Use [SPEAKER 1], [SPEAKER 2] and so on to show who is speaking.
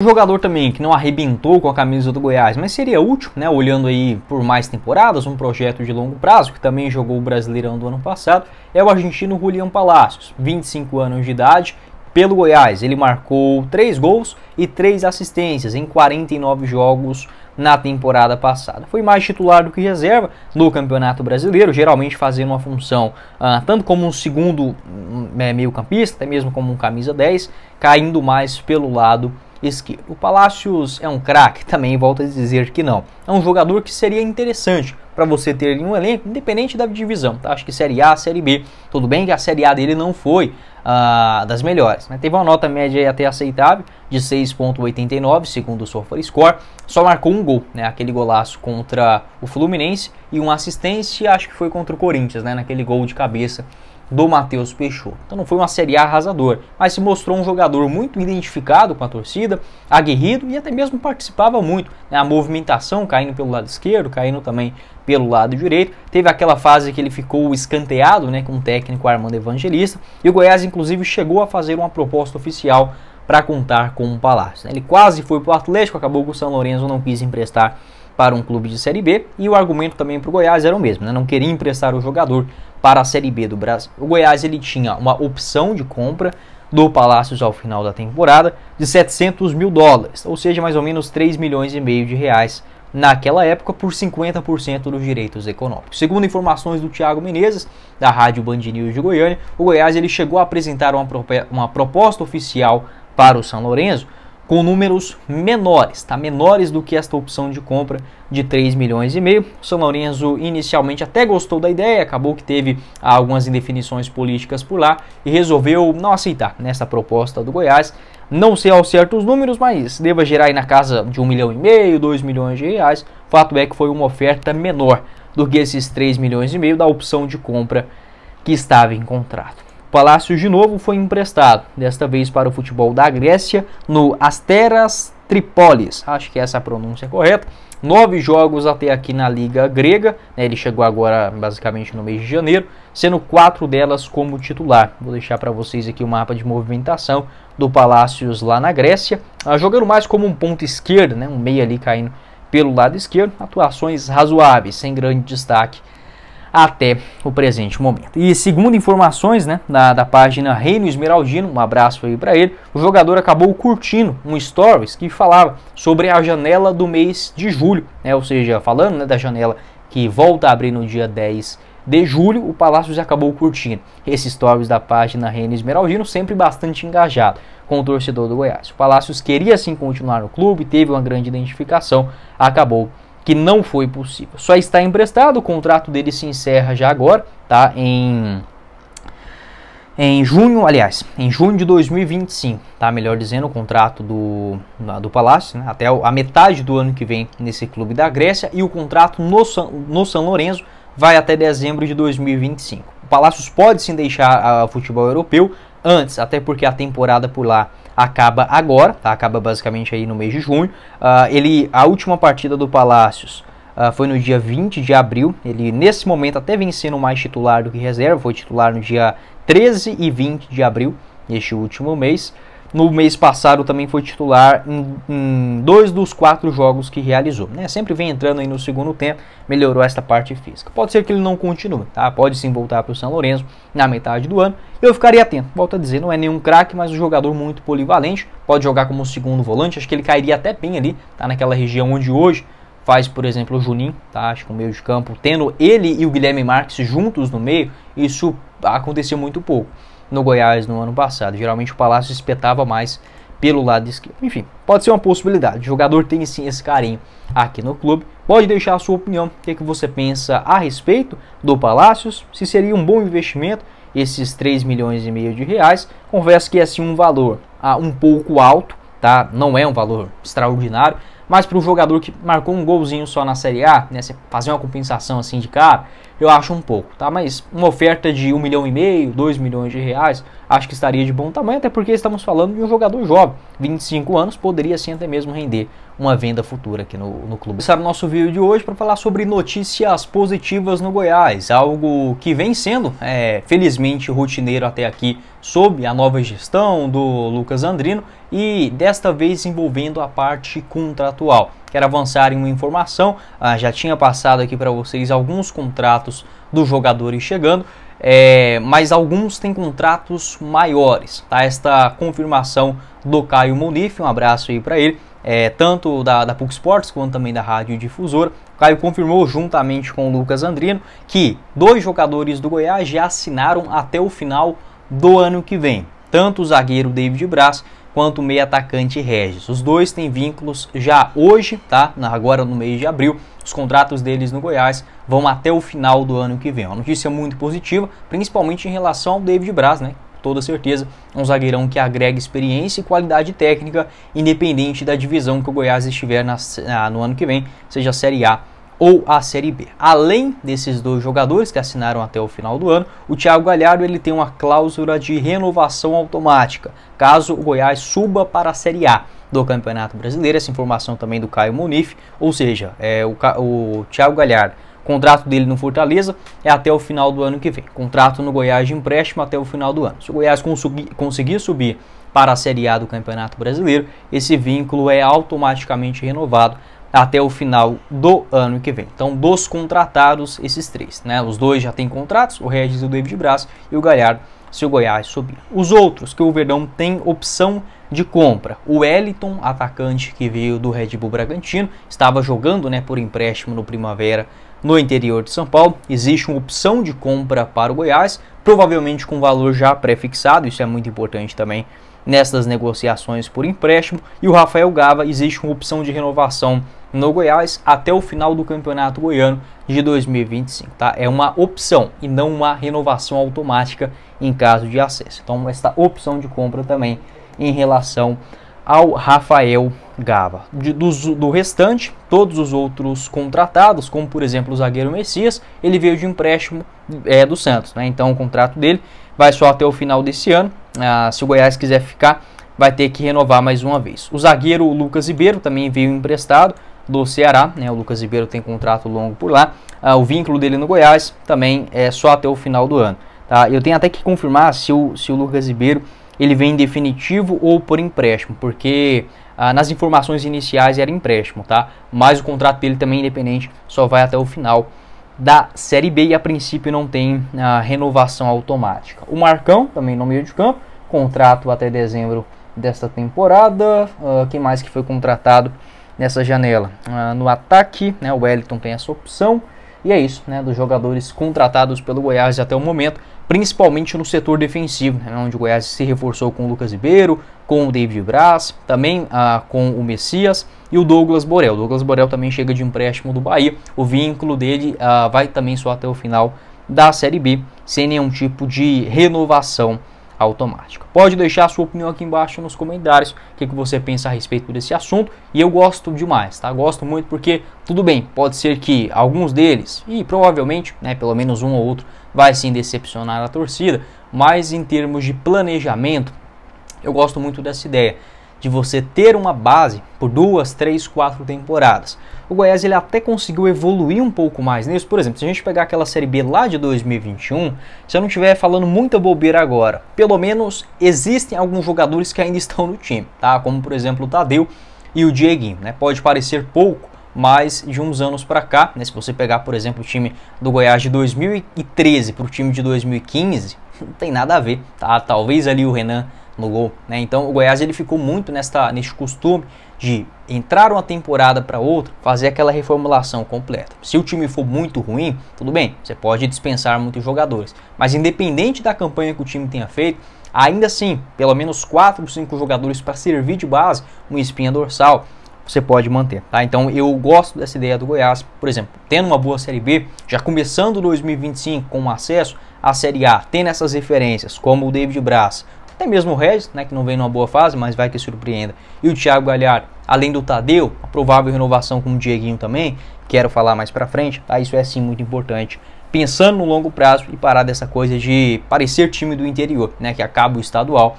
[SPEAKER 1] Um jogador também que não arrebentou com a camisa do Goiás, mas seria útil, né, olhando aí por mais temporadas, um projeto de longo prazo, que também jogou o Brasileirão do ano passado, é o argentino Julián Palacios, 25 anos de idade, pelo Goiás. Ele marcou 3 gols e 3 assistências em 49 jogos na temporada passada. Foi mais titular do que reserva no Campeonato Brasileiro, geralmente fazendo uma função tanto como um segundo meio-campista, até mesmo como um camisa 10, caindo mais pelo lado esquerdo. O Palacios é um craque, também volto a dizer que não. É um jogador que seria interessante para você ter em um elenco, independente da divisão, tá? Acho que Série A, Série B, tudo bem que a Série A dele não foi das melhores, né? Teve uma nota média até aceitável de 6.89, segundo o SofaScore, só marcou um gol, né? Aquele golaço contra o Fluminense e uma assistência, acho que foi contra o Corinthians, né? Naquele gol de cabeça do Matheus Peixoto. Então não foi uma Série A arrasadora, mas se mostrou um jogador muito identificado com a torcida, aguerrido e até mesmo participava muito, né? A movimentação, caindo pelo lado esquerdo, caindo também pelo lado direito. Teve aquela fase que ele ficou escanteado, né, com o técnico Armando Evangelista, e o Goiás inclusive chegou a fazer uma proposta oficial para contar com o Palacios. Ele quase foi para o Atlético, acabou que o São Lourenço não quis emprestar para um clube de Série B, e o argumento também para o Goiás era o mesmo, né? Não queria emprestar o jogador para a Série B do Brasil. O Goiás ele tinha uma opção de compra do Palacios ao final da temporada de 700 mil dólares, ou seja, mais ou menos 3 milhões e meio de reais naquela época, por 50% dos direitos econômicos. Segundo informações do Thiago Menezes, da Rádio Band News de Goiânia, o Goiás ele chegou a apresentar uma proposta oficial para o São Lourenço com números menores, tá? Menores do que esta opção de compra de 3 milhões e meio. O São Lourenço inicialmente até gostou da ideia, acabou que teve algumas indefinições políticas por lá e resolveu não aceitar nessa proposta do Goiás. Não sei ao certo os números, mas deva gerar aí na casa de 1,5 milhão, 2 milhões de reais. O fato é que foi uma oferta menor do que esses 3 milhões e meio da opção de compra que estava em contrato. Palacios de novo foi emprestado, desta vez para o futebol da Grécia, no Asteras Tripolis, acho que essa é a pronúncia correta. 9 jogos até aqui na Liga Grega, né? Ele chegou agora basicamente no mês de janeiro, sendo 4 delas como titular. Vou deixar para vocês aqui o mapa de movimentação do Palacios lá na Grécia, jogando mais como um ponto esquerdo, né? Um meia ali caindo pelo lado esquerdo, atuações razoáveis, sem grande destaque até o presente momento. E segundo informações, né, da página Reino Esmeraldino, um abraço aí para ele, o jogador acabou curtindo um stories que falava sobre a janela do mês de julho, né, ou seja, falando, né, da janela que volta a abrir no dia 10 de julho, o Palacios acabou curtindo esses stories da página Reino Esmeraldino, sempre bastante engajado com o torcedor do Goiás. O Palacios queria sim continuar no clube, teve uma grande identificação, acabou que não foi possível. Só está emprestado, o contrato dele se encerra já agora, tá? Em junho, aliás, em junho de 2025, tá? Melhor dizendo, o contrato do Palacios, né? Até a metade do ano que vem nesse clube da Grécia, e o contrato no São Lourenço vai até dezembro de 2025. O Palacios pode sim deixar o futebol europeu antes, até porque a temporada por lá acaba agora, tá? Acaba basicamente aí no mês de junho. A última partida do Palacios foi no dia 20 de abril. Ele nesse momento até vem sendo mais titular do que reserva, foi titular no dia 13 e 20 de abril, neste último mês. No mês passado também foi titular em 2 dos 4 jogos que realizou, né? Sempre vem entrando aí no segundo tempo, melhorou esta parte física. Pode ser que ele não continue, tá? Pode sim voltar para o São Lourenço na metade do ano. Eu ficaria atento, volto a dizer, não é nenhum craque, mas um jogador muito polivalente, pode jogar como segundo volante, acho que ele cairia até bem ali, tá? Naquela região onde hoje faz, por exemplo, o Juninho, tá? Acho que o meio de campo, tendo ele e o Guilherme Marques juntos no meio, isso aconteceu muito pouco no Goiás no ano passado. Geralmente o Palacios espetava mais pelo lado esquerdo. Enfim, pode ser uma possibilidade. O jogador tem sim esse carinho aqui no clube. Pode deixar a sua opinião. O que você pensa a respeito do Palacios? Se seria um bom investimento esses 3 milhões e meio de reais. Confesso que é sim um valor um pouco alto, tá? Não é um valor extraordinário, mas para um jogador que marcou um golzinho só na Série A, né, fazer uma compensação assim de cara, eu acho um pouco, tá? Mas uma oferta de 1,5 milhão, 2 milhões de reais, acho que estaria de bom tamanho, até porque estamos falando de um jogador jovem, 25 anos, poderia sim até mesmo render uma venda futura aqui no clube. Começar o nosso vídeo de hoje para falar sobre notícias positivas no Goiás, algo que vem sendo, felizmente, rotineiro até aqui, sob a nova gestão do Lucas Andrino e desta vez envolvendo a parte contratual. Quero avançar em uma informação, já tinha passado aqui para vocês alguns contratos dos jogadores chegando, mas alguns têm contratos maiores, tá? Esta confirmação do Caio Munif, um abraço aí para ele, tanto da PUC Sports quanto também da Rádio Difusora. O Caio confirmou juntamente com o Lucas Andrino que 2 jogadores do Goiás já assinaram até o final do ano que vem, tanto o zagueiro David Braz quanto o meio atacante Regis. Os dois têm vínculos já hoje, tá? Agora no mês de abril, os contratos deles no Goiás vão até o final do ano que vem. Uma notícia muito positiva, principalmente em relação ao David Braz, né? Toda certeza, um zagueirão que agrega experiência e qualidade técnica, independente da divisão que o Goiás estiver no ano que vem, seja a Série A ou a Série B. Além desses 2 jogadores que assinaram até o final do ano, o Thiago Galhardo ele tem uma cláusula de renovação automática, caso o Goiás suba para a Série A do Campeonato Brasileiro. Essa informação também do Caio Munif, ou seja, o Thiago Galhardo, o contrato dele no Fortaleza é até o final do ano que vem. Contrato no Goiás de empréstimo até o final do ano. Se o Goiás conseguir subir para a Série A do Campeonato Brasileiro, esse vínculo é automaticamente renovado até o final do ano que vem. Então, dos contratados, esses 3, né? Os 2 já têm contratos, o Regis e o David Braz, e o Galhardo, se o Goiás subir. Os outros que o Verdão tem opção de compra, o Wellington, atacante que veio do Red Bull Bragantino, estava jogando, né, por empréstimo no Primavera, no interior de São Paulo. Existe uma opção de compra para o Goiás, provavelmente com valor já pré-fixado, isso é muito importante também nessas negociações por empréstimo. E o Rafael Gava, existe uma opção de renovação no Goiás até o final do Campeonato Goiano de 2025, tá? É uma opção e não uma renovação automática em caso de acesso. Então, esta opção de compra também em relação ao Rafael Gava. Do restante, todos os outros contratados, como por exemplo o zagueiro Messias, ele veio de empréstimo do Santos, né? Então o contrato dele vai só até o final desse ano. Se o Goiás quiser ficar, vai ter que renovar mais uma vez. O zagueiro Lucas Ribeiro também veio emprestado do Ceará, né? O Lucas Ribeiro tem contrato longo por lá. O vínculo dele no Goiás também é só até o final do ano, tá? Eu tenho até que confirmar se o Lucas Ribeiro ele vem em definitivo ou por empréstimo, porque nas informações iniciais era empréstimo, tá? Mas o contrato dele também independente só vai até o final da Série B e a princípio não tem renovação automática. O Marcão também no meio de campo, contrato até dezembro desta temporada. Quem mais que foi contratado nessa janela? No ataque, né, o Wellington tem essa opção. E é isso, né, dos jogadores contratados pelo Goiás até o momento, principalmente no setor defensivo, né, onde o Goiás se reforçou com o Lucas Ribeiro, com o David Braz, também com o Messias e o Douglas Borel. O Douglas Borel também chega de empréstimo do Bahia. O vínculo dele vai também só até o final da Série B, sem nenhum tipo de renovação automática. Pode deixar a sua opinião aqui embaixo nos comentários, o que você pensa a respeito desse assunto, e eu gosto demais, tá? Gosto muito porque, tudo bem, pode ser que alguns deles, e provavelmente, né, pelo menos um ou outro, vai sim decepcionar a torcida, mas em termos de planejamento, eu gosto muito dessa ideia, de você ter uma base por 2, 3, 4 temporadas. O Goiás ele até conseguiu evoluir um pouco mais nisso. Por exemplo, se a gente pegar aquela Série B lá de 2021, se eu não estiver falando muita bobeira agora, pelo menos existem alguns jogadores que ainda estão no time, tá? Como por exemplo o Tadeu e o Dieguinho, né? Pode parecer pouco, mas de uns anos para cá, né? Se você pegar por exemplo o time do Goiás de 2013 para o time de 2015, não tem nada a ver, tá? Talvez ali o Renan no gol, né? Então o Goiás ele ficou muito neste costume de entrar uma temporada para outra, fazer aquela reformulação completa. Se o time for muito ruim, tudo bem, você pode dispensar muitos jogadores, mas independente da campanha que o time tenha feito, ainda assim, pelo menos 4 ou 5 jogadores para servir de base, uma espinha dorsal, você pode manter, tá? Então eu gosto dessa ideia do Goiás, por exemplo, tendo uma boa Série B, já começando 2025 com acesso à Série A, tendo essas referências como o David Braz, até mesmo o Regis, né, que não vem numa boa fase, mas vai que surpreenda, e o Thiago Galhardo, além do Tadeu, a provável renovação com o Dieguinho também, quero falar mais pra frente, tá? Isso é sim muito importante pensando no longo prazo e parar dessa coisa de parecer time do interior, né, que acaba o estadual